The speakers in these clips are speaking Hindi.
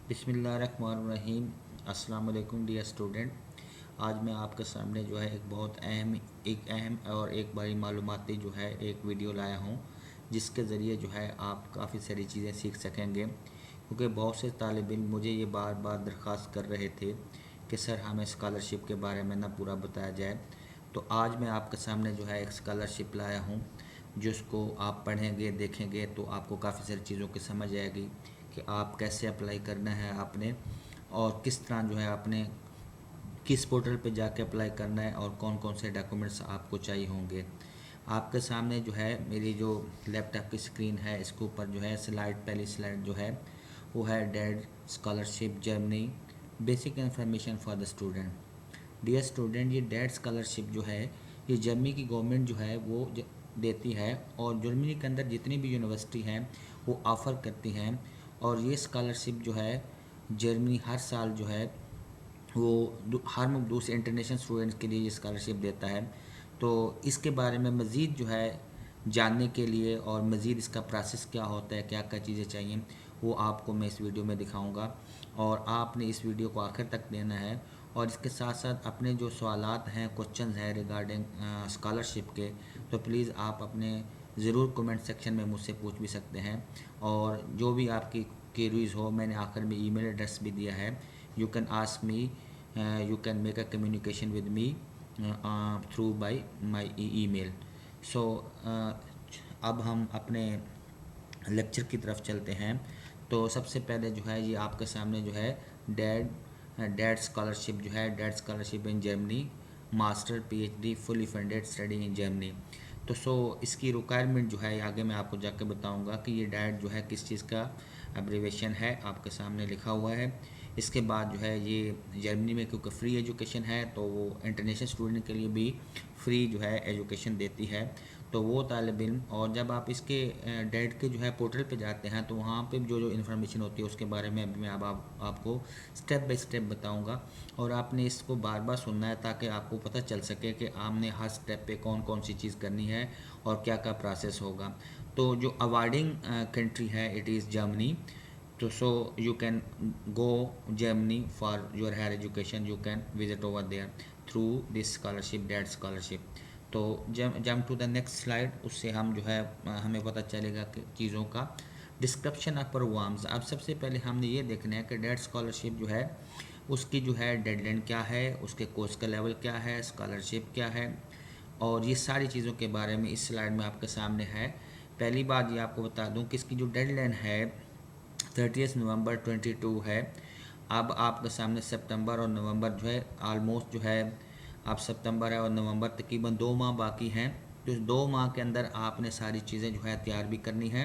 बिस्मिल्लाहिर्रहमानिर्रहीम। अस्सलाम वालेकुम डियर स्टूडेंट। आज मैं आपके सामने जो है एक अहम और एक बड़ी मालूमाती जो है एक वीडियो लाया हूँ, जिसके ज़रिए जो है आप काफ़ी सारी चीज़ें सीख सकेंगे। क्योंकि बहुत से तालिब इल्म मुझे ये बार बार दरख्वास्त कर रहे थे कि सर हमें स्कॉलरशिप के बारे में ना पूरा बताया जाए। तो आज मैं आपके सामने जो है एक स्कॉलरशिप लाया हूँ, जिसको आप पढ़ेंगे देखेंगे तो आपको काफ़ी सारी चीज़ों की समझ आएगी कि आप कैसे अप्लाई करना है आपने, और किस तरह जो है आपने किस पोर्टल पे जाके अप्लाई करना है, और कौन कौन से डॉक्यूमेंट्स आपको चाहिए होंगे। आपके सामने जो है मेरी जो लैपटॉप की स्क्रीन है, इसके ऊपर जो है पहली स्लाइड जो है वो है DAAD scholarship Germany basic information for the student. Dear student, ये डेड स्कॉलरशिप जो है ये जर्मनी की गवर्नमेंट जो है वो देती है, और जर्मनी के अंदर जितनी भी यूनिवर्सिटी हैं वो ऑफ़र करती हैं। और ये स्कॉलरशिप जो है जर्मनी हर साल जो है वो हर दूसरे इंटरनेशनल स्टूडेंट्स के लिए ये स्कॉलरशिप देता है। तो इसके बारे में मज़ीद जो है जानने के लिए और मज़ीद इसका प्रोसेस क्या होता है, क्या क्या चीज़ें चाहिए, वो आपको मैं इस वीडियो में दिखाऊंगा, और आपने इस वीडियो को आखिर तक देना है। और इसके साथ साथ अपने जो सवालात हैं, क्वेश्चंस हैं रिगार्डिंग स्कॉलरशिप के, तो प्लीज़ आप अपने ज़रूर कमेंट सेक्शन में मुझसे पूछ भी सकते हैं। और जो भी आपकी क्वेरीज हो, मैंने आखिर में ईमेल एड्रेस भी दिया है। You can ask me, you can make a communication with me through by my email. So अब हम अपने लेक्चर की तरफ चलते हैं। तो सबसे पहले जो है ये आपके सामने जो है डेड डेड स्कॉलरशिप जो है DAAD scholarship in Germany master PhD fully funded study in Germany. तो इसकी रिक्वायरमेंट जो है आगे मैं आपको जाके बताऊंगा कि ये डेड जो है किस चीज़ का एब्रीवेशन है, आपके सामने लिखा हुआ है। इसके बाद जो है ये जर्मनी में क्योंकि फ्री एजुकेशन है, तो वो इंटरनेशनल स्टूडेंट के लिए भी फ्री जो है एजुकेशन देती है। तो वो तालिब इल्म, और जब आप इसके डेट के जो है पोर्टल पे जाते हैं तो वहाँ पे जो जो इन्फॉर्मेशन होती है उसके बारे में अभी मैं अब आपको स्टेप बाय स्टेप बताऊंगा। और आपने इसको बार बार सुनना है ताकि आपको पता चल सके कि आपने हर स्टेप पे कौन कौन सी चीज़ करनी है और क्या क्या प्रोसेस होगा। तो जो अवार्डिंग कंट्री है इट इज़ जर्मनी। तो you can go Germany for your higher education, you can visit over there through this scholarship, that scholarship. तो jump to the next slide, उससे हम जो है हमें पता चलेगा कि चीज़ों का डिस्क्रिप्शन ऑफ प्रोग्राम्स। अब सबसे पहले हमने ये देखना है कि डेट स्कॉलरशिप जो है उसकी जो है डेडलाइन क्या है, उसके कोर्स का लेवल क्या है, स्कॉलरशिप क्या है, और ये सारी चीज़ों के बारे में इस स्लाइड में आपके सामने है। पहली बात ये आपको बता दूं कि इसकी जो डेडलाइन है 30 नवंबर 22 है। अब आपके सामने सितंबर और नवंबर जो है आलमोस्ट जो है आप सितंबर है और नवंबर तकरीबन 2 माह बाकी हैं। तो इस 2 माह के अंदर आपने सारी चीज़ें जो है तैयार भी करनी है,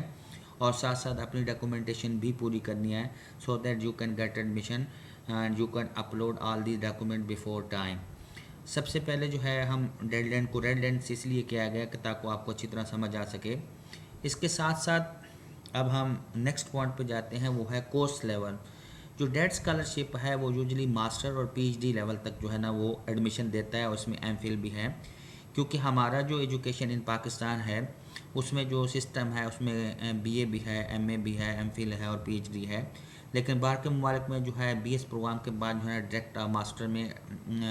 और साथ साथ अपनी डॉक्यूमेंटेशन भी पूरी करनी है, so that you can get admission and you can upload all the document before time. सबसे पहले जो है हम डेडलाइन को रेड लाइन से इसलिए किया गया कि ताकि आपको अच्छी तरह समझ आ सके। इसके साथ साथ अब हम नेक्स्ट पॉइंट पे जाते हैं, वो है कोर्स लेवल। जो डेट स्कॉलरशिप है वो यूजली मास्टर और पीएचडी लेवल तक जो है ना वो एडमिशन देता है, और उसमें एमफिल भी है। क्योंकि हमारा जो एजुकेशन इन पाकिस्तान है उसमें जो सिस्टम है उसमें बीए भी है, एमए भी है, एमफिल है और पीएचडी है। लेकिन बाहर के ममालिक में जो है बीएस प्रोग्राम के बाद जो है डायरेक्ट मास्टर में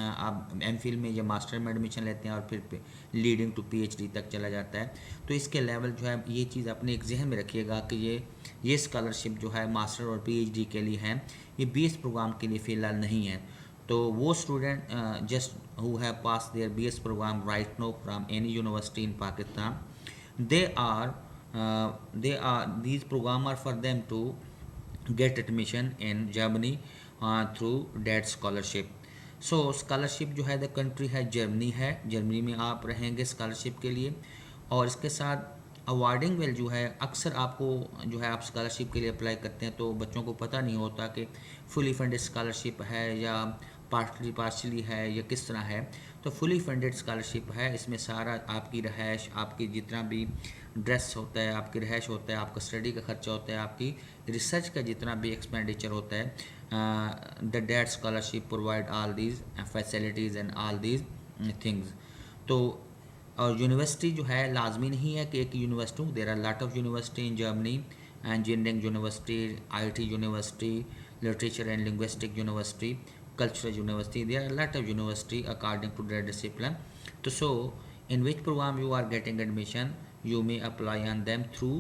आप एमफिल में या मास्टर में एडमिशन लेते हैं, और फिर लीडिंग टू पीएचडी तक चला जाता है। तो इसके लेवल जो है ये चीज़ अपने एक जहन में रखिएगा कि ये स्कॉलरशिप जो है मास्टर और पीएचडी के लिए है, ये बीएस प्रोग्राम के लिए फ़िलहाल नहीं है। तो वो student just who have pass there BS program right now from any university in Pakistan, they are these program are for them to get admission in Germany through that scholarship. So scholarship जो है द कंट्री है जर्मनी है, जर्मनी में आप रहेंगे स्कॉलरशिप के लिए। और इसके साथ अवार्डिंग वेल जो है अक्सर आपको जो है आप स्कॉलरशिप के लिए अप्लाई करते हैं तो बच्चों को पता नहीं होता कि फुली फंडेड स्कॉलरशिप है या पार्शली है या किस तरह है। तो फुली फंडेड स्कॉलरशिप है, इसमें सारा आपकी रहायश, आपकी जितना भी ड्रेस होता है, आपकी रहायश होता है, आपका स्टडी का खर्चा होता है, आपकी रिसर्च का जितना भी एक्सपेंडिचर होता है, the DAAD scholarship provide all these facilities and all these things. तो और यूनिवर्सिटी जो है लाजमी नहीं है कि एक university, there are lot of university in Germany, engineering university, IT university, literature and linguistic university, cultural university. There are a lot of university according to their discipline. So in which program you are getting admission, you may apply on them through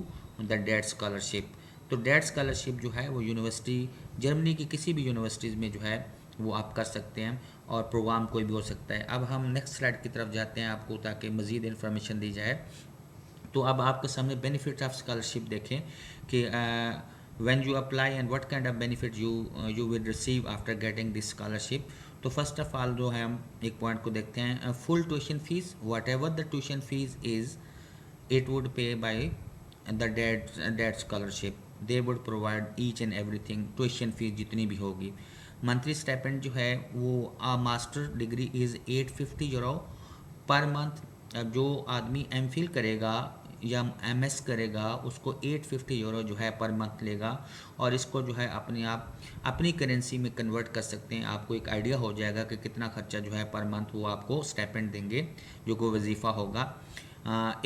the DAAD scholarship. तो डेट स्कॉलरशिप जो है वो यूनिवर्सिटी, जर्मनी की किसी भी यूनिवर्सिटीज़ में जो है वो आप कर सकते हैं, और प्रोग्राम कोई भी हो सकता है. अब हम नेक्स्ट स्लाइड की तरफ जाते हैं आपको ताकि मज़ीद इन्फॉर्मेशन दी जाए. तो अब आपके सामने बेनिफिट ऑफ स्कॉलरशिप देखें कि when you apply and what kind of benefit you will receive after getting this scholarship. तो फर्स्ट ऑफ ऑल जो है हम एक पॉइंट को देखते हैं, full tuition fees, what ever the tuition fees is it would pay by the debt scholarship. They would provide each and everything, tuition fees जितनी भी होगी. मंथली स्टाइपेंड जो है वो master degree is 850 euro per month. अब जो आदमी एमफिल करेगा या एमएस करेगा उसको 850 यूरो जो है पर मंथ लेगा, और इसको जो है आप अपनी करेंसी में कन्वर्ट कर सकते हैं. आपको एक आइडिया हो जाएगा कि कितना खर्चा जो है पर मंथ वो आपको स्टाइपेंड देंगे जो कोई वजीफ़ा होगा.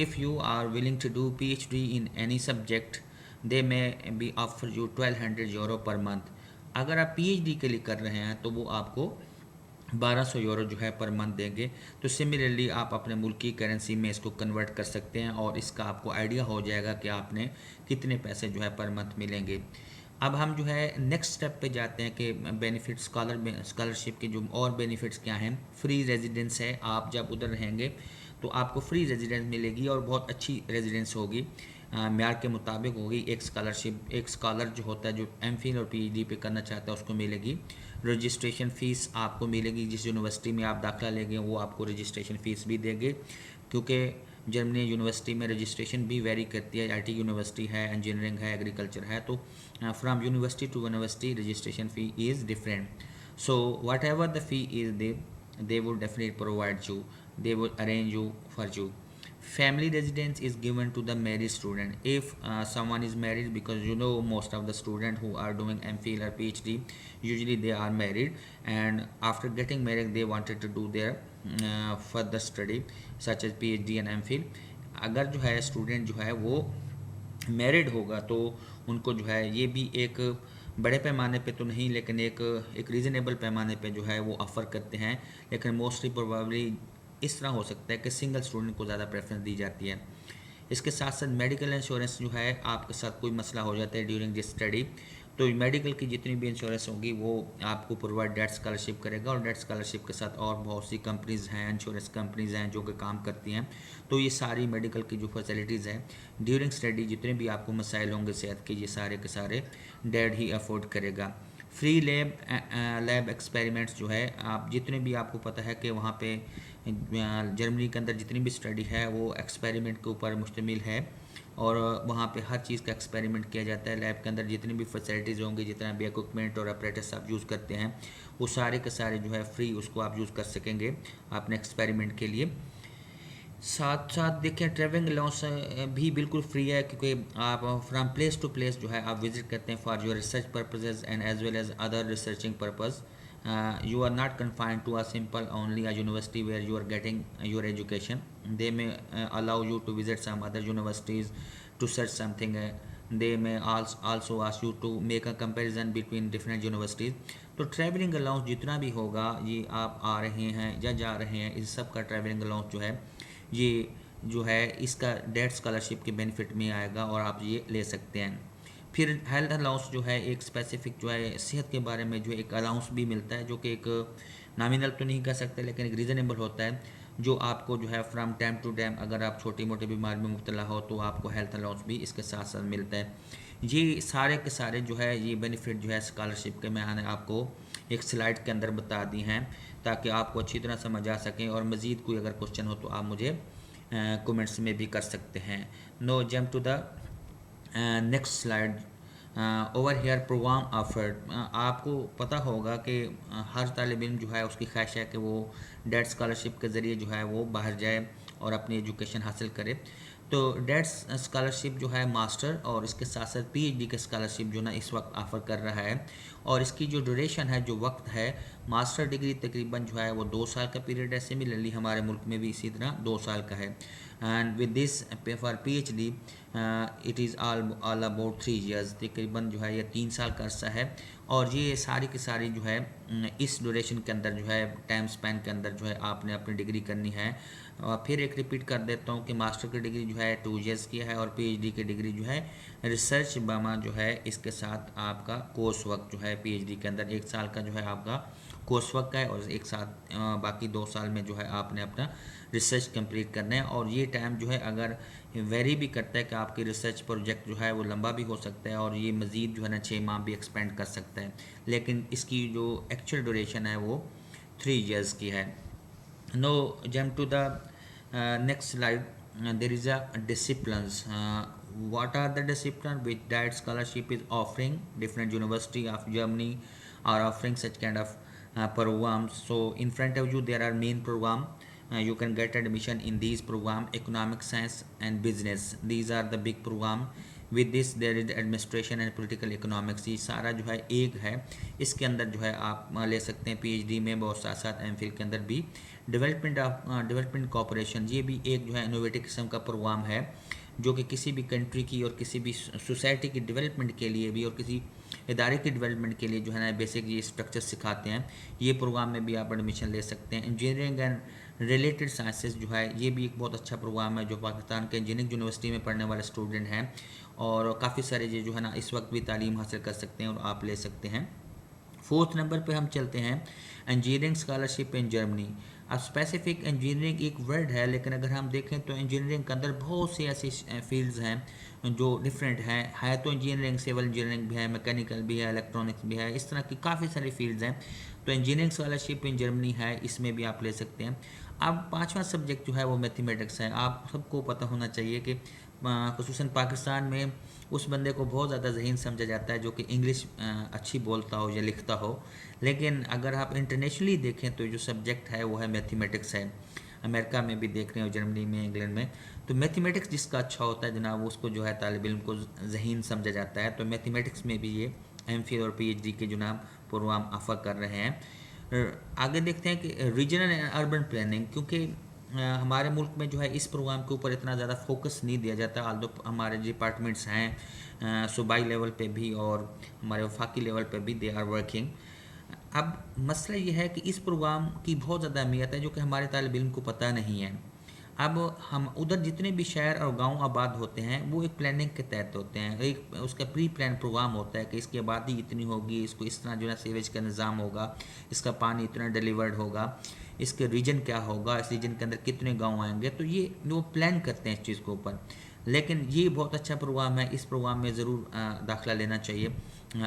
If you are willing to do PhD in any subject, they may be offer you 1200 euro per month. अगर आप PhD के लिए कर रहे हैं तो वो आपको 1200 यूरो जो है पर मंथ देंगे. तो सिमिलरली आप अपने मुल्क की करेंसी में इसको कन्वर्ट कर सकते हैं, और इसका आपको आइडिया हो जाएगा कि आपने कितने पैसे जो है पर मंथ मिलेंगे. अब हम जो है नेक्स्ट स्टेप पे जाते हैं कि बेनिफिट स्कॉलरशिप के जो और बेनिफिट्स क्या हैं. फ्री रेजिडेंस है, आप जब उधर रहेंगे तो आपको फ्री रेजिडेंस मिलेगी और बहुत अच्छी रेजिडेंस होगी, म्यार के मुताबिक होगी. एक स्कॉलर जो होता है जो एमफिल और पीएचडी पे करना चाहता है उसको मिलेगी. रजिस्ट्रेशन फ़ीस आपको मिलेगी, जिस यूनिवर्सिटी में आप दाखिला लेंगे वो आपको रजिस्ट्रेशन फ़ीस भी देंगे, क्योंकि जर्मनी यूनिवर्सिटी में रजिस्ट्रेशन भी वेरी करती है. आईटी यूनिवर्सिटी है, इंजीनियरिंग है, एग्रीकल्चर है, तो from university to university registration fee is different. So whatever the fee is they will definitely provide you, they will arrange you for you. Family residence is given to the married student. If someone is married, because you know most of the students who are doing MPhil or PhD usually they are married, and after getting married they wanted to do their further study such as PhD and MPhil. अगर जो है स्टूडेंट जो है वो मैरिड होगा तो उनको जो है ये भी एक बड़े पैमाने पे तो नहीं, लेकिन एक रीज़नेबल पैमाने पे जो है वो ऑफ़र करते हैं. लेकिन मोस्टली प्रोबेबली इस तरह हो सकता है कि सिंगल स्टूडेंट को ज़्यादा प्रेफरेंस दी जाती है. इसके साथ साथ मेडिकल इंश्योरेंस जो है आपके साथ कोई मसला हो जाता है ड्यूरिंग दिस स्टडी, तो मेडिकल की जितनी भी इंश्योरेंस होगी वो आपको प्रोवाइड डेट स्कॉलरशिप करेगा. और डेट स्कॉलरशिप के साथ और बहुत सी कंपनीज़ हैं, इंश्योरेंस कंपनीज़ हैं जो कि काम करती हैं. तो ये सारी मेडिकल की जो फैसिलिटीज़ हैं ड्यूरिंग स्टडी, जितने भी आपको मसाइल होंगे सेहत के, ये सारे के सारे डेट ही अफोर्ड करेगा. फ्री लैब एक्सपेरिमेंट्स जो है, आप जितने भी आपको पता है कि वहाँ पे जर्मनी के अंदर जितनी भी स्टडी है वो एक्सपेरिमेंट के ऊपर मुश्तमिल है, और वहाँ पे हर चीज़ का एक्सपेरिमेंट किया जाता है. लैब के अंदर जितनी भी फैसिलिटीज़ होंगी, जितना भी इक्विपमेंट और अपरेटस आप यूज़ करते हैं, वो सारे के सारे जो है फ्री उसको आप यूज़ कर सकेंगे अपने एक्सपेरिमेंट के लिए. साथ साथ देखिए ट्रैवलिंग अलाउंस भी बिल्कुल फ्री है, क्योंकि आप फ्राम प्लेस टू प्लेस जो है आप विज़िट करते हैं for your research purposes and as well as other researching purpose. You are not confined to a simple only a university where you are getting your education. They may allow you to visit some other universities to search something. They may also ask you to make a comparison between different universities. तो ट्रैवलिंग अलाउंस जितना भी होगा, ये आप आ रहे हैं या जा रहे हैं, इस सब का ट्रैवलिंग अलाउंस जो है ये जो है इसका डेट स्कॉलरशिप के बेनिफिट में आएगा और आप ये ले सकते हैं. फिर हेल्थ अलाउंस जो है एक स्पेसिफिक जो है सेहत के बारे में जो एक अलाउंस भी मिलता है, जो कि एक नॉमिनल तो नहीं कह सकते लेकिन एक रीज़नेबल होता है, जो आपको जो है फ्राम टाइम टू टाइम अगर आप छोटी मोटी बीमारी में मुब्तला हो तो आपको हेल्थ अलाउंस भी इसके साथ साथ मिलता है. ये सारे के सारे जो है ये बेनिफिट जो है स्कॉलरशिप के मैंने आपको एक स्लाइड के अंदर बता दी हैं ताकि आपको अच्छी तरह समझ आ सकें. और मज़ीद कोई अगर क्वेश्चन हो तो आप मुझे कमेंट्स में भी कर सकते हैं. Now jump to the next slide. Over here program offered. आपको पता होगा कि हर तालिब इल्म जो है उसकी ख्वाहिश है कि वो डेट स्कॉलरशिप के ज़रिए जो है वो बाहर जाए और अपनी एजुकेशन हासिल करे. तो डेट्स स्कॉलरशिप जो है मास्टर और इसके साथ साथ पीएचडी के स्कॉलरशिप जो ना इस वक्त ऑफ़र कर रहा है। और इसकी जो ड्यूरेशन है, जो वक्त है, मास्टर डिग्री तकरीबन जो है वो 2 साल का पीरियड है। सिमिलरली हमारे मुल्क में भी इसी तरह 2 साल का है। And with this for PhD it is all about 3 years, तकरीबन जो है ये 3 साल का अरसा है। और ये सारी की सारी जो है इस ड्यूरेशन के अंदर जो है टाइम स्पैन के अंदर जो है आपने अपनी डिग्री करनी है। फिर एक रिपीट कर देता हूँ कि मास्टर की डिग्री जो है 2 years की है और पीएचडी की डिग्री जो है रिसर्च बमा जो है इसके साथ आपका कोर्स वर्क जो है पीएचडी के अंदर 1 साल का जो है आपका कोर्स वर्क का है। और एक साथ बाकी 2 साल में जो है आपने अपना रिसर्च कंप्लीट करना है। और ये टाइम जो है अगर वेरी भी करता है कि आपकी रिसर्च प्रोजेक्ट जो है वो लंबा भी हो सकता है और ये मज़ीद जो है ना 6 माह भी एक्सपेंड कर सकता है, लेकिन इसकी जो एक्चुअल ड्यूरेशन है वो 3 years की है। Now jump to the next slide. There is a disciplines. What are the disciplines which that scholarship is offering? Different university of Germany are offering such kind of programs. So in front of you there are main program. You can get admission in these program: economic science and business. These are the big program. With this there is administration and political economics. ये सारा जो है एक है, इसके अंदर जो है आप ले सकते हैं पीएचडी में, बहुत साथ साथ एमफिल के अंदर भी डेवलपमेंट कॉर्पोरेशन, ये भी एक जो है इनोवेटिव किस्म का प्रोग्राम है जो कि किसी भी कंट्री की और किसी भी सोसाइटी की डेवलपमेंट के लिए भी और किसी इदारे की डेवलपमेंट के लिए जो है ना बेसिक ये स्ट्रक्चर सिखाते हैं। ये प्रोग्राम में भी आप एडमिशन ले सकते हैं। इंजीनियरिंग एंड रिलेटेड साइंसेस जो है ये भी एक बहुत अच्छा प्रोग्राम है जो पाकिस्तान के इंजीनियरिंग यूनिवर्सिटी में पढ़ने वाले स्टूडेंट हैं और काफ़ी सारे ये जो है ना इस वक्त भी तालीम हासिल कर सकते हैं और आप ले सकते हैं। 4th नंबर पे हम चलते हैं इंजीनियरिंग स्कॉलरशिप इन जर्मनी। अब स्पेसिफिक इंजीनियरिंग एक वर्ड है, लेकिन अगर हम देखें तो इंजीनियरिंग के अंदर बहुत सी ऐसी फील्ड्स हैं जो डिफरेंट हैं। है तो इंजीनियरिंग, सिविल इंजीनियरिंग भी है, मैकेनिकल भी है, इलेक्ट्रॉनिक्स भी है, इस तरह की काफ़ी सारी फील्ड्स हैं। तो इंजीनियरिंग स्कॉलरशिप इन जर्मनी है, इसमें भी आप ले सकते हैं। अब 5वां सब्जेक्ट जो है वो मैथमेटिक्स है। आप सबको पता होना चाहिए कि ख़ुसूसन पाकिस्तान में उस बंदे को बहुत ज़्यादा ज़हीन समझा जाता है जो कि इंग्लिश अच्छी बोलता हो या लिखता हो, लेकिन अगर आप इंटरनेशनली देखें तो जो सब्जेक्ट है वो है मैथमेटिक्स है। अमेरिका में भी देख रहे हो, जर्मनी में, इंग्लैंड में, तो मैथमेटिक्स जिसका अच्छा होता है जनाब उसको जो है तालिब इल्म को ज़हीन समझा जाता है। तो मैथमेटिक्स में भी ये एमफिल और पीएचडी के जनाब प्रोग्राम ऑफ़र कर रहे हैं। आगे देखते हैं कि रीजनल एंड अर्बन प्लानिंग, क्योंकि हमारे मुल्क में जो है इस प्रोग्राम के ऊपर इतना ज़्यादा फोकस नहीं दिया जाता। आल्दो हमारे डिपार्टमेंट्स हैं सूबाई लेवल पे भी और हमारे वफाकी लेवल पे भी दे आर वर्किंग। अब मसला ये है कि इस प्रोग्राम की बहुत ज़्यादा अहमियत है जो कि हमारे तालिब इल्म को पता नहीं है। अब हम उधर जितने भी शहर और गांव आबाद होते हैं वो एक प्लानिंग के तहत होते हैं, एक उसका प्री प्लान प्रोग्राम होता है कि इसकी आबादी इतनी होगी, इसको इस तरह जो है सीवेज का निज़ाम होगा, इसका पानी इतना डिलीवर्ड होगा, इसके रीजन क्या होगा, इस रीजन के अंदर कितने गांव आएंगे, तो ये वो प्लान करते हैं इस चीज़ के ऊपर। लेकिन ये बहुत अच्छा प्रोग्राम है, इस प्रोग्राम में ज़रूर दाखिला लेना चाहिए।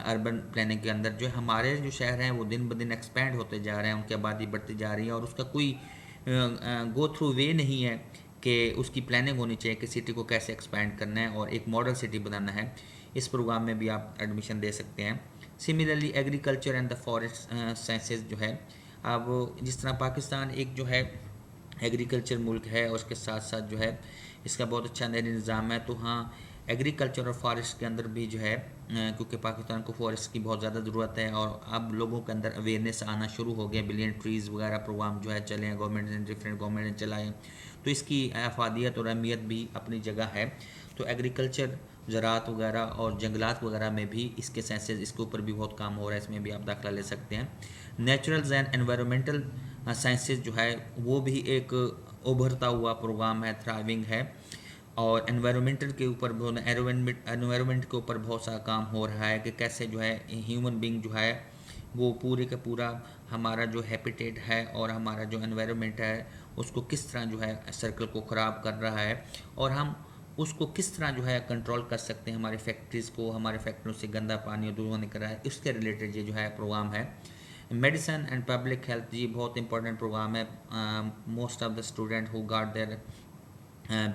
अर्बन प्लानिंग के अंदर जो हमारे जो शहर हैं वो दिन ब दिन एक्सपेंड होते जा रहे हैं, उनकी आबादी बढ़ती जा रही है और उसका कोई गो थ्रू वे नहीं है कि उसकी प्लानिंग होनी चाहिए कि सिटी को कैसे एक्सपेंड करना है और एक मॉडल सिटी बनाना है। इस प्रोग्राम में भी आप एडमिशन दे सकते हैं। Similarly agriculture and the forest sciences जो है, अब जिस तरह पाकिस्तान एक जो है एग्रीकल्चर मुल्क है और उसके साथ साथ जो है इसका बहुत अच्छा निज़ाम है, तो हाँ एग्रीकल्चर और फॉरेस्ट के अंदर भी जो है क्योंकि पाकिस्तान को फॉरेस्ट की बहुत ज़्यादा ज़रूरत है और अब लोगों के अंदर अवेयरनेस आना शुरू हो गया, बिलियन ट्रीज़ वगैरह प्रोग्राम जो है चले हैं, गवर्नमेंट ने, डिफरेंट गवर्नमेंट ने चलाए, तो इसकी अफादियत और अहमियत भी अपनी जगह है। तो एग्रीकल्चर, ज़राअत वगैरह और जंगलात वगैरह में भी इसके साइंसेज, इसके ऊपर भी बहुत काम हो रहा है, इसमें भी आप दाखिला ले सकते हैं। नेचुरल्स एंड एनवायरमेंटल साइंसेज जो है वो भी एक उभरता हुआ प्रोग्राम है, थ्राइविंग है और एनवायरमेंटल के ऊपर एनवायरमेंट के ऊपर बहुत सारा काम हो रहा है कि कैसे जो है ह्यूमन बींग जो है वो पूरे का पूरा हमारा जो हैबिटेट है और हमारा जो एनवायरमेंट है उसको किस तरह जो है सर्कल को ख़राब कर रहा है और हम उसको किस तरह जो है कंट्रोल कर सकते हैं, हमारी फैक्ट्रीज़ को, हमारे फैक्ट्रियों से गंदा पानी दूर होने कर रहा है, इसके रिलेटेड ये जो है प्रोग्राम है। मेडिसिन एंड पब्लिक हेल्थ, ये बहुत इंपॉर्टेंट प्रोग्राम है। Most of the student who got their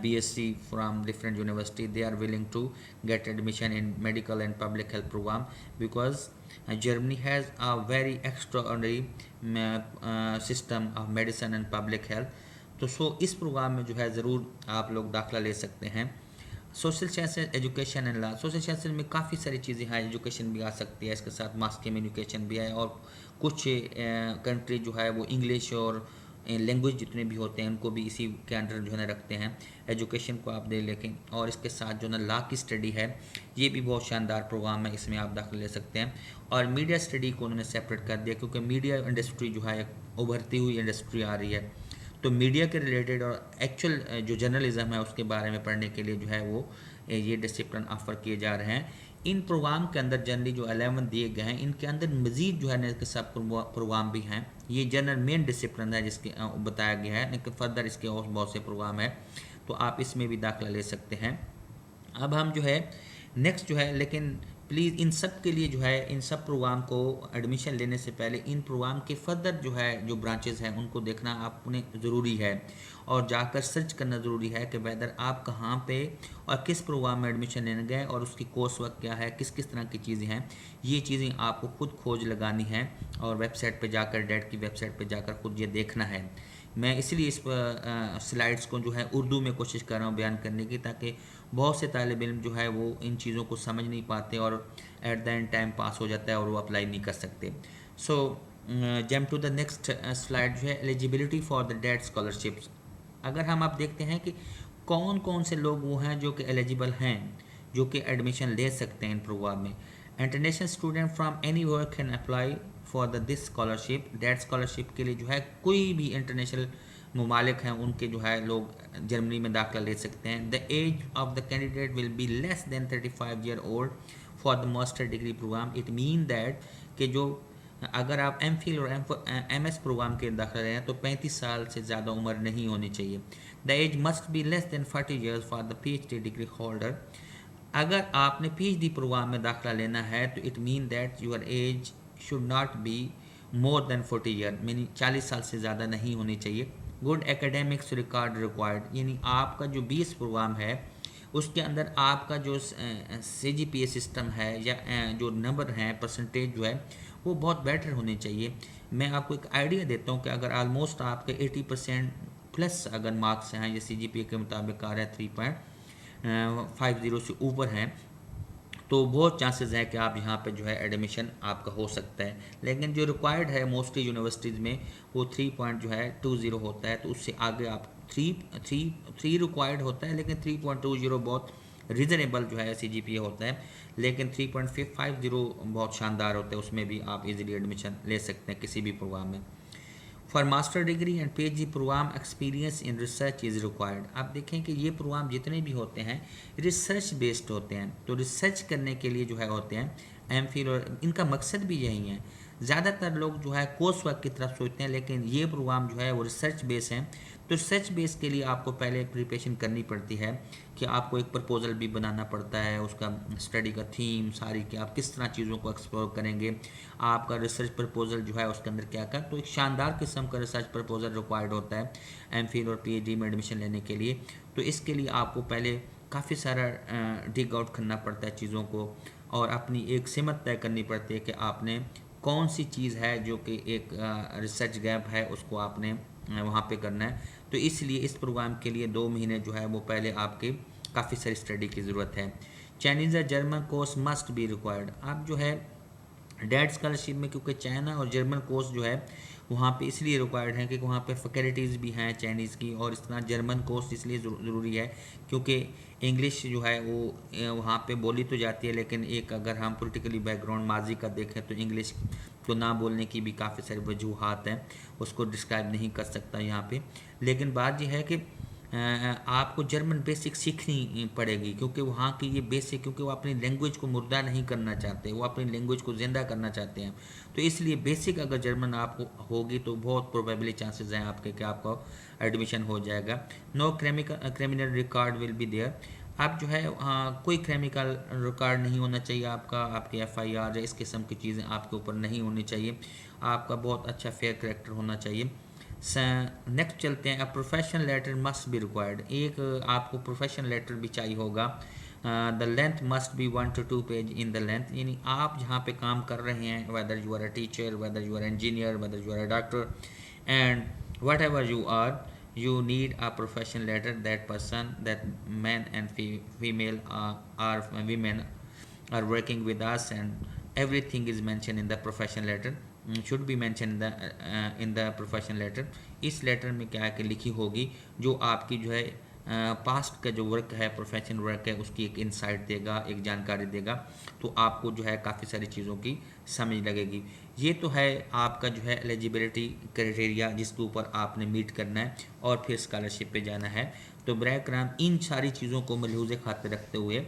BSc from different university, they are willing to get admission in medical and public health program because Germany has a very extraordinary system of medicine and public health. तो इस प्रोग्राम में जो है ज़रूर आप लोग दाखिला ले सकते हैं। Social science education and law, social science में काफ़ी सारी चीज़ें हैं, एजुकेशन भी आ सकती है, इसके साथ मास कम्युनिकेशन भी है, और कुछ कंट्री जो है वो इंग्लिश और लैंग्वेज जितने भी होते हैं उनको भी इसी के अंडर जो है ना रखते हैं। एजुकेशन को आप दे लेकिन, और इसके साथ जो ना लॉ की स्टडी है, ये भी बहुत शानदार प्रोग्राम है, इसमें आप दाखिला ले सकते हैं। और मीडिया स्टडी को उन्होंने सेपरेट कर दिया, क्योंकि मीडिया इंडस्ट्री जो है एक उभरती हुई इंडस्ट्री आ रही है, तो मीडिया के रिलेटेड और एक्चुअल जो जर्नलिज्म है उसके बारे में पढ़ने के लिए जो है वो ये डिसिप्लिन ऑफ़र किए जा रहे हैं। इन प्रोग्राम के अंदर जनरली जो 11 दिए गए हैं, इनके अंदर मज़ीद जो है ना इसके सब प्रोग्राम भी हैं। ये जनरल मेन डिसिप्लिन है जिसके बताया गया है, लेकिन फर्दर इसके और बहुत से प्रोग्राम है, तो आप इसमें भी दाखिला ले सकते हैं। अब हम जो है नेक्स्ट जो है, लेकिन प्लीज़ इन सब के लिए जो है, इन सब प्रोग्राम को एडमिशन लेने से पहले इन प्रोग्राम के फर्दर जो है जो ब्रांचेस हैं उनको देखना आपने ज़रूरी है, और जाकर सर्च करना ज़रूरी है कि वेदर आप कहाँ पे और किस प्रोग्राम में एडमिशन लेने गए, और उसकी कोर्स वर्क क्या है, किस किस तरह की चीज़ें हैं। ये चीज़ें आपको खुद खोज लगानी है, और वेबसाइट पर जाकर, डेट की वेबसाइट पर जाकर खुद ये देखना है। मैं इसलिए इस स्लाइड्स को जो है उर्दू में कोशिश कर रहा हूँ बयान करने की, ताकि बहुत से तालिब इल्म जो है वो इन चीज़ों को समझ नहीं पाते और at the end time pass हो जाता है और वो अप्लाई नहीं कर सकते। So jump to the next slide जो है eligibility for the date scholarships. अगर हम आप देखते हैं कि कौन कौन से लोग वो हैं जो कि एलिजिबल हैं, जो कि एडमिशन ले सकते हैं इन प्रोग्राम में। International student from any work can apply for this scholarship. DAAD scholarship के लिए जो है कोई भी इंटरनेशनल ममालिक हैं उनके जो है लोग जर्मनी में दाखिला ले सकते हैं। The age of the candidate will be less than 35 year old for the master degree program. It mean that कि जो अगर आप एमफिल और एमएस प्रोग्राम के दाखिला रहे हैं तो 35 साल से ज़्यादा उम्र नहीं होनी चाहिए। The age must be less than 40 years for the PhD degree holder. अगर आपने PhD प्रोग्राम में दाखिला लेना है तो it mean that your age should not be more than 40 year, meaning 40 साल से ज़्यादा नहीं होनी चाहिए। गुड एकेडमिक्स रिकॉर्ड रिक्वायर्ड, यानी आपका जो 20 प्रोग्राम है उसके अंदर आपका जो CGPA सिस्टम है या जो नंबर हैं, परसेंटेज जो है वो बहुत बेटर होने चाहिए। मैं आपको एक आइडिया देता हूँ कि अगर आलमोस्ट आपके 80% प्लस अगर मार्क्स हैं, या CGPA के मुताबिक आ रहा है 3.50 से ऊपर हैं, तो बहुत चांसेस हैं कि आप यहाँ पे जो है एडमिशन आपका हो सकता है। लेकिन जो रिक्वायर्ड है मोस्टली यूनिवर्सिटीज़ में वो 3.20 होता है, तो उससे आगे आप 3 रिक्वायर्ड होता है, लेकिन 3.20 बहुत रीज़नेबल जो है CGPA होता है, लेकिन 3.50 बहुत शानदार होता है, उसमें भी आप इजीली एडमिशन ले सकते हैं किसी भी प्रोग्राम में। For master degree and PhD program experience in research is required. आप देखें कि ये प्रोग्राम जितने भी होते हैं रिसर्च बेस्ड होते हैं, तो रिसर्च करने के लिए जो है होते हैं एमफिल, और इनका मकसद भी यही है। ज़्यादातर लोग जो है कोर्स वर्क की तरफ सोचते हैं, लेकिन ये प्रोग्राम जो है वो रिसर्च बेस है। तो रिसर्च बेस के लिए आपको पहले प्रिपरेशन करनी पड़ती है कि आपको एक प्रपोजल भी बनाना पड़ता है, उसका स्टडी का थीम सारी, कि आप किस तरह चीज़ों को एक्सप्लोर करेंगे, आपका रिसर्च प्रपोजल जो है उसके अंदर क्या तो एक शानदार किस्म का रिसर्च प्रपोजल रिक्वायर्ड होता है एमफिल और PhD में एडमिशन लेने के लिए। तो इसके लिए आपको पहले काफ़ी सारा डिग आउट करना पड़ता है चीज़ों को, और अपनी एक सिमत तय करनी पड़ती है कि आपने कौन सी चीज़ है जो कि एक रिसर्च गैप है उसको आपने वहाँ पे करना है। तो इसलिए इस प्रोग्राम के लिए 2 महीने जो है वो पहले आपके काफ़ी सारी स्टडी की ज़रूरत है। चाइनीज़ या German course must be required. आप जो है डेट स्कॉलरशिप में, क्योंकि चाइना और जर्मन कोर्स जो है वहाँ पे इसलिए रिक्वायर्ड है कि वहाँ पे फैकल्टीज़ भी हैं चाइनीज़ की, और इस तरह जर्मन कोर्स इसलिए ज़रूरी है क्योंकि इंग्लिश जो है वो वहाँ पे बोली तो जाती है, लेकिन एक अगर हम पॉलिटिकली बैकग्राउंड माजी का देखें तो इंग्लिश को ना बोलने की भी काफ़ी सारी वजूहात हैं, उसको डिस्क्राइब नहीं कर सकता यहाँ पे। लेकिन बात यह है कि आपको जर्मन बेसिक सीखनी पड़ेगी, क्योंकि वहाँ की ये बेसिक, क्योंकि वो अपनी लैंग्वेज को मुर्दा नहीं करना चाहते, वो अपनी लैंग्वेज को ज़िंदा करना चाहते हैं। तो इसलिए बेसिक अगर जर्मन आपको होगी तो बहुत प्रोबेबली चांसेस हैं आपके कि आपका एडमिशन हो जाएगा। No criminal record will be there. आप जो है कोई क्रिमिनल रिकॉर्ड नहीं होना चाहिए आपका, आपके FIR इस किस्म की चीज़ें आपके ऊपर नहीं होनी चाहिए, आपका बहुत अच्छा फेयर करेक्टर होना चाहिए। नेक्स्ट चलते हैं। Professional letter must be required. एक आपको प्रोफेशनल लेटर भी चाहिए होगा। The length must be 1 to 2 page in the length, यानी आप जहाँ पे काम कर रहे हैं, whether you are a teacher, whether you are engineer, whether you are a doctor, and whatever you are, you need a profession letter. That person, that men and female are women are working with us, and everything is mentioned in the profession letter, should be mentioned in the profession letter. इस लेटर में क्या है कि लिखी होगी जो आपकी जो है पास्ट का जो वर्क है, प्रोफेशन वर्क है, उसकी एक इंसाइट देगा, एक जानकारी देगा, तो आपको जो है काफ़ी सारी चीज़ों की समझ लगेगी। ये तो है आपका जो है एलिजिबिलिटी क्राइटेरिया जिसके ऊपर आपने मीट करना है और फिर स्कॉलरशिप पे जाना है। तो बराए कराम इन सारी चीज़ों को मलहूज़ खातिर रखते हुए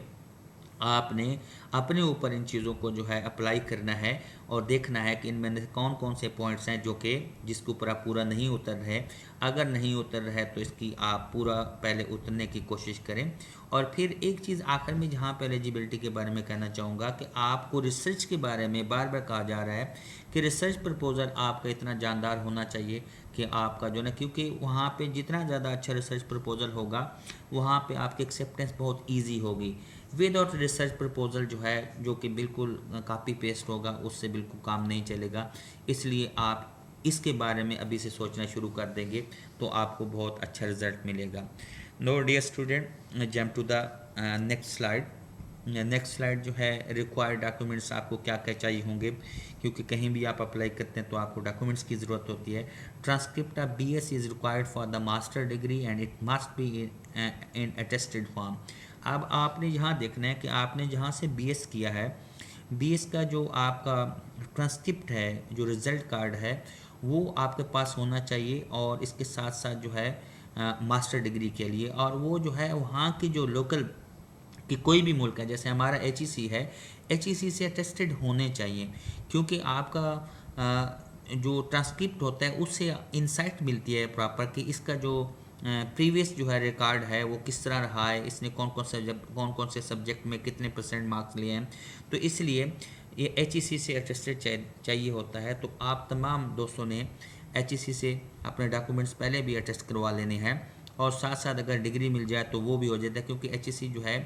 आपने अपने ऊपर इन चीज़ों को जो है अप्लाई करना है और देखना है कि इनमें से कौन कौन से पॉइंट्स हैं जो कि जिसके ऊपर आप पूरा नहीं उतर रहे। अगर नहीं उतर रहे तो इसकी आप पूरा पहले उतरने की कोशिश करें। और फिर एक चीज़ आखिर में जहाँ पे एलिजिबिलिटी के बारे में कहना चाहूँगा कि आपको रिसर्च के बारे में बार बार कहा जा रहा है कि रिसर्च प्रपोजल आपका इतना जानदार होना चाहिए कि आपका जो ना, क्योंकि वहाँ पे जितना ज़्यादा अच्छा रिसर्च प्रपोजल होगा वहाँ पे आपकी एक्सेप्टेंस बहुत ईजी होगी। विदाउट रिसर्च प्रपोजल जो है, जो कि बिल्कुल कॉपी पेस्ट होगा, उससे बिल्कुल काम नहीं चलेगा। इसलिए आप इसके बारे में अभी से सोचना शुरू कर देंगे तो आपको बहुत अच्छा रिजल्ट मिलेगा। Now dear student, jump to the next slide. Next slide जो है रिक्वायर्ड डॉक्यूमेंट्स आपको क्या क्या चाहिए होंगे, क्योंकि कहीं भी आप अप्लाई करते हैं तो आपको डॉक्यूमेंट्स की ज़रूरत होती है। Transcript of BS is required for the master degree and it must be in attested form. अब आपने यहाँ देखना है कि आपने जहाँ से BS किया है, BS का जो आपका ट्रांसक्रिप्ट है, जो रिज़ल्ट कार्ड है, वो आपके पास होना चाहिए। और इसके साथ साथ जो है मास्टर डिग्री के लिए, और वो जो है वहाँ की जो लोकल कि कोई भी मुल्क है, जैसे हमारा HEC है, HEC से अटेस्टेड होने चाहिए, क्योंकि आपका जो ट्रांसक्रिप्ट होता है उससे इंसाइट मिलती है प्रॉपर कि इसका जो प्रीवियस जो है रिकॉर्ड है वो किस तरह रहा है, इसने कौन कौन से सब्जेक्ट में कितने % मार्क्स लिए हैं। तो इसलिए ये HEC से अटेस्टेड चाहिए होता है। तो आप तमाम दोस्तों ने HEC से अपने डॉक्यूमेंट्स पहले भी अटेस्ट करवा लेने हैं, और साथ साथ अगर डिग्री मिल जाए तो वो भी हो जाता है, क्योंकि HEC जो है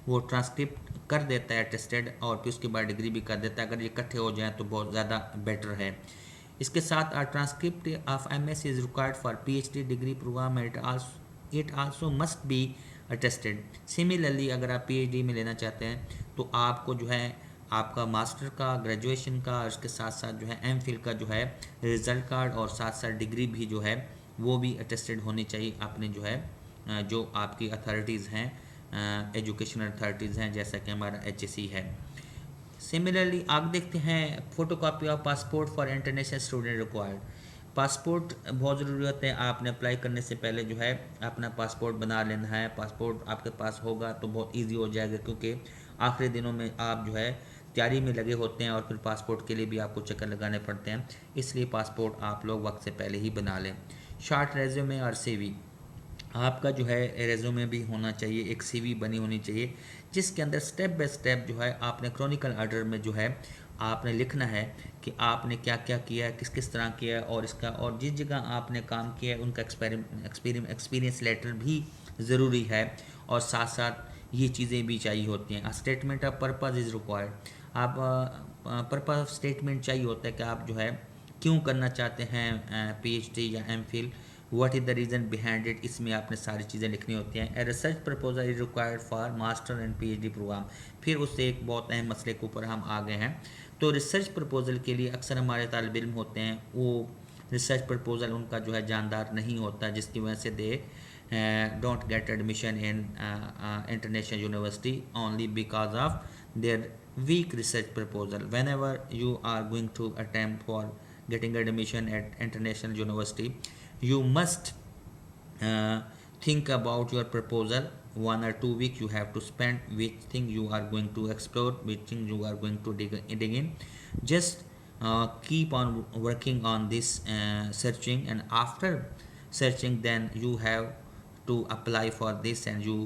वो ट्रांसक्रिप्ट कर देता है अटेस्टेड, और फिर उसके बाद डिग्री भी कर देता है। अगर ये इकट्ठे हो जाएँ तो बहुत ज़्यादा बेटर है। इसके साथ transcript of MS is required for PhD degree program, it also must be attested. Similarly अगर आप PhD में लेना चाहते हैं तो आपको जो है आपका मास्टर का, ग्रेजुएशन का, और इसके साथ साथ जो है MPhil का जो है रिज़ल्ट कार्ड और साथ साथ डिग्री भी जो है वो भी अटेस्टेड होनी चाहिए। आपने जो है जो आपकी अथॉरिटीज़ हैं, एजुकेशनल अथॉरिटीज़ हैं, जैसा कि हमारा HEC है। सिमिलरली आप देखते हैं photo copy of passport for international student required. Passport बहुत ज़रूरी होता है। आपने अप्लाई करने से पहले जो है अपना पासपोर्ट बना लेना है। पासपोर्ट आपके पास होगा तो बहुत इजी हो जाएगा, क्योंकि आखिरी दिनों में आप जो है तैयारी में लगे होते हैं और फिर पासपोर्ट के लिए भी आपको चक्कर लगाने पड़ते हैं। इसलिए पासपोर्ट आप लोग वक्त से पहले ही बना लें। शॉर्ट रेज्यूमे और CV, आपका जो है रेज्यूमे भी होना चाहिए, एक CV बनी होनी चाहिए जिसके अंदर स्टेप बाय स्टेप जो है आपने क्रॉनिकल ऑर्डर में जो है आपने लिखना है कि आपने क्या क्या किया है, किस किस तरह किया है, और इसका और जिस जगह आपने काम किया है उनका एक्सपीरियंस लेटर भी ज़रूरी है। और साथ साथ ये चीज़ें भी चाहिए होती हैं। Statement of purpose is required. आप पर्पज़ ऑफ स्टेटमेंट चाहिए होता है कि आप जो है क्यों करना चाहते हैं PhD या MPhil, what is the reason behind it. इसमें आपने सारी चीज़ें लिखनी होती हैं। A research proposal is required for master and PhD program. फिर उससे एक बहुत अहम मसले के ऊपर हम आ गए हैं। तो रिसर्च प्रपोजल के लिए अक्सर हमारे तालिब इल्म होते हैं, वो रिसर्च प्रपोजल उनका जो है जानदार नहीं होता, जिसकी वजह से they don't get admission in international university only because of their weak research proposal. Whenever you are going to attempt for getting admission at international university, you must think about your proposal. 1 or 2 weeks you have to spend which thing you are going to explore, which thing you are going to dig in. Just keep on working on this searching, and after searching then you have to apply for this, and you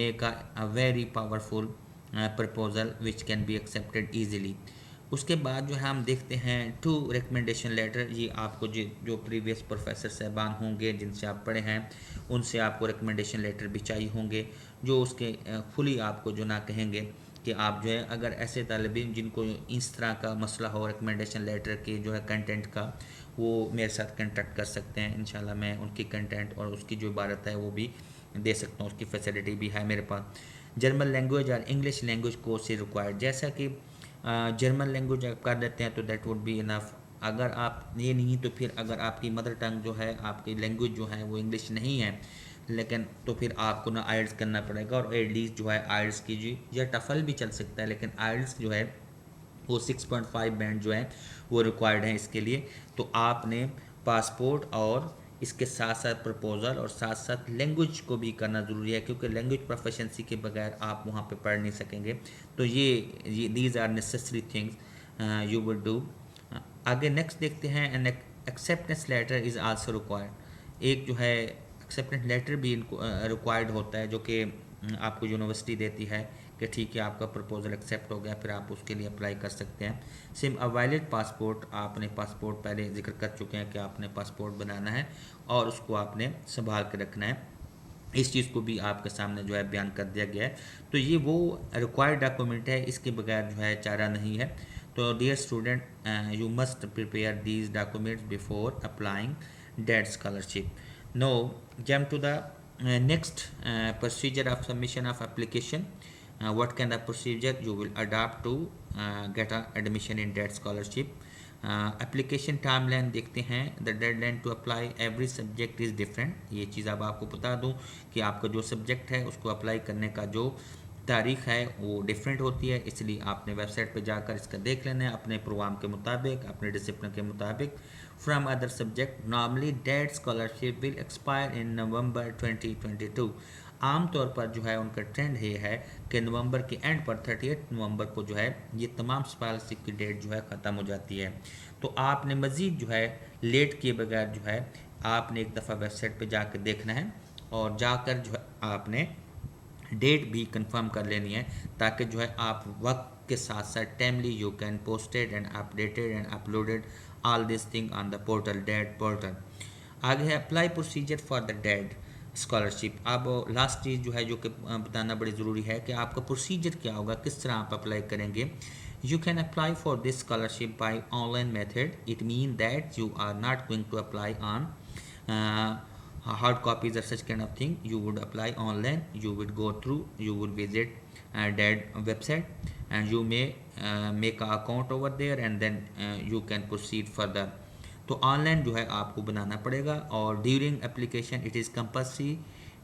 make a very powerful proposal which can be accepted easily. उसके बाद जो है हम देखते हैं 2 रिकमेंडेशन लेटर। ये आपको जो प्रीवियस प्रोफेसर साहबान होंगे जिनसे आप पढ़े हैं उनसे आपको रिकमेंडेशन लेटर भी चाहिए होंगे, जो उसके फुली आपको जो ना कहेंगे कि आप जो है अगर ऐसे तालिब इल्म जिनको इस तरह का मसला हो रिकमेंडेशन लेटर के जो है कंटेंट का, वो मेरे साथ कंटेक्ट कर सकते हैं। इंशाल्लाह मैं उनकी कंटेंट और उसकी जो इबारत है वो भी दे सकता हूँ, उसकी फैसिलिटी भी है मेरे पास। जर्मन लैंग्वेज और English language course is required. जैसा कि जर्मन लैंग्वेज आप कर लेते हैं तो दैट वुड बी इनफ। अगर आप ये नहीं तो फिर अगर आपकी मदर टंग जो है, आपकी लैंग्वेज जो है वो इंग्लिश नहीं है, लेकिन तो फिर आपको ना आइल्स करना पड़ेगा, और एटलीस्ट जो है आइल्स कीजिए, या टफल भी चल सकता है, लेकिन आइल्स जो है वो 6.5 बैंड जो है वो रिक्वायर्ड है इसके लिए। तो आपने पासपोर्ट और इसके साथ साथ प्रपोज़ल और साथ साथ लैंग्वेज को भी करना ज़रूरी है, क्योंकि लैंग्वेज प्रोफिशिएंसी के बगैर आप वहाँ पे पढ़ नहीं सकेंगे। तो ये these are necessary things you will do. आगे नेक्स्ट देखते हैं, an acceptance letter is also required. एक जो है एक्सेप्टेंस लेटर भी इनको रिक्वायर्ड होता है, जो कि आपको यूनिवर्सिटी देती है कि ठीक है आपका प्रपोजल एक्सेप्ट हो गया, फिर आप उसके लिए अप्लाई कर सकते हैं। सिम अ वैलिड पासपोर्ट, आपने पासपोर्ट पहले जिक्र कर चुके हैं कि आपने पासपोर्ट बनाना है और उसको आपने संभाल के रखना है। इस चीज़ को भी आपके सामने जो है बयान कर दिया गया है। तो ये वो रिक्वायर्ड डॉक्यूमेंट है, इसके बगैर जो है चारा नहीं है। तो dear student, you must prepare these documents before applying DAAD scholarship. Now jump to the next procedure of submission of application. What kind of procedure you will adopt to get a admission in that scholarship. Application timeline देखते हैं। The deadline to apply every subject is different. ये चीज़ अब आपको बता दूं कि आपका जो सब्जेक्ट है उसको अप्लाई करने का जो तारीख है वो डिफरेंट होती है, इसलिए आपने वेबसाइट पे जाकर इसका देख लेना है अपने प्रोग्राम के मुताबिक, अपने डिसिप्लिन के मुताबिक। From other subject normally date scholarship will expire in November 2022। आमतौर पर जो है उनका ट्रेंड ये है कि नवंबर के एंड पर 38 नवंबर को जो है ये तमाम स्कॉलरशिप की डेट जो है ख़त्म हो जाती है। तो आपने मज़ीद जो है लेट किए बगैर जो है आपने एक दफ़ा वेबसाइट पे जाकर देखना है, और जाकर जो है आपने डेट भी कंफर्म कर लेनी है, ताकि जो है आप वक्त के साथ साथ timely you can posted and updated and uploaded all this thing on the portal, DAAD portal. आगे है apply procedure for the DAAD scholarship. अब लास्ट चीज़ जो है जो कि बताना बड़ी ज़रूरी है कि आपका प्रोसीजर क्या होगा, किस तरह आप अप्लाई करेंगे। You can apply for this scholarship by online method. It means that you are not going to apply on hard copies or such kind of thing. You would apply online. You would go through. You would visit DAD website, and you may make an account over there, and then you can proceed further. तो ऑनलाइन जो है आपको बनाना पड़ेगा, और during application it is compulsory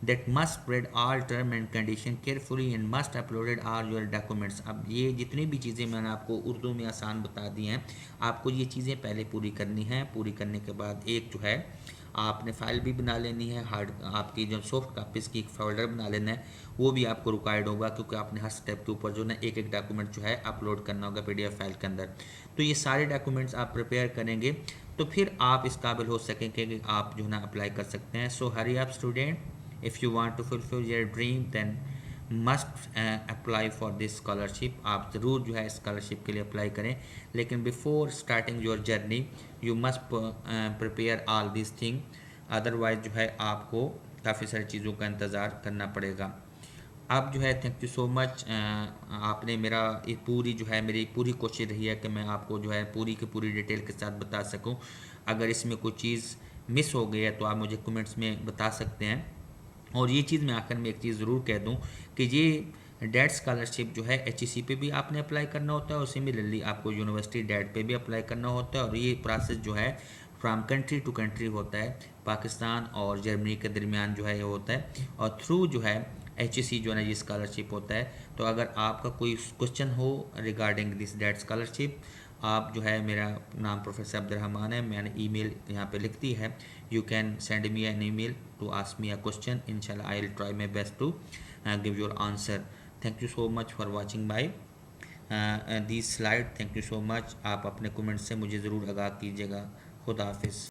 that must read all term and condition carefully and must uploaded all your documents। अब ये जितनी भी चीज़ें मैंने आपको उर्दू में आसान बता दी हैं, आपको ये चीज़ें पहले पूरी करनी है। पूरी करने के बाद एक जो है आपने फ़ाइल भी बना लेनी है, हार्ड आपकी जो सॉफ्ट कापीज़ की एक फोल्डर बना लेना है, वो भी आपको रिक्वायर्ड होगा, क्योंकि आपने हर स्टेप के ऊपर जो ना एक एक डॉक्यूमेंट जो है अपलोड करना होगा PDF फाइल के अंदर। तो ये सारे डॉक्यूमेंट्स आप प्रिपेयर करेंगे तो फिर आप इस काबिल हो सकेंगे कि आप जो है ना अप्लाई कर सकते हैं। So hurry up student, if you want to fulfill your dream then must apply for this scholarship। आप ज़रूर जो है स्कॉलरशिप के लिए अप्लाई करें, लेकिन before starting your journey you must prepare all this thing, otherwise जो है आपको काफ़ी सारी चीज़ों का इंतज़ार करना पड़ेगा। अब जो है थैंक यू सो मच। आपने मेरा ये पूरी जो है मेरी पूरी कोशिश रही है कि मैं आपको जो है पूरी की पूरी डिटेल के साथ बता सकूं। अगर इसमें कोई चीज़ मिस हो गई है तो आप मुझे कमेंट्स में बता सकते हैं। और ये चीज़ मैं आखिर में एक चीज़ ज़रूर कह दूं कि ये डेट स्कॉलरशिप जो है HEC पे भी आपने अप्लाई करना होता है, और सिमिलरली आपको यूनिवर्सिटी डेट पे भी अप्लाई करना होता है। और ये प्रोसेस जो है फ्राम कंट्री टू कंट्री होता है, पाकिस्तान और जर्मनी के दरमियान जो है ये होता है, और थ्रू जो है HEC जो है ये स्कॉलरशिप होता है। तो अगर आपका कोई क्वेश्चन हो रिगार्डिंग दिस डेट स्कॉलरशिप, आप जो है मेरा नाम प्रोफेसर अब्दुर्रहमान है, मैंने ईमेल यहाँ पे लिख दी है, you can send me an email to ask me a question। inshallah I will try my best to give your answer। thank you so much for watching my these slide। thank you so much। आप अपने कमेंट से मुझे ज़रूर आगाह कीजिएगा। खुदा हाफिज़।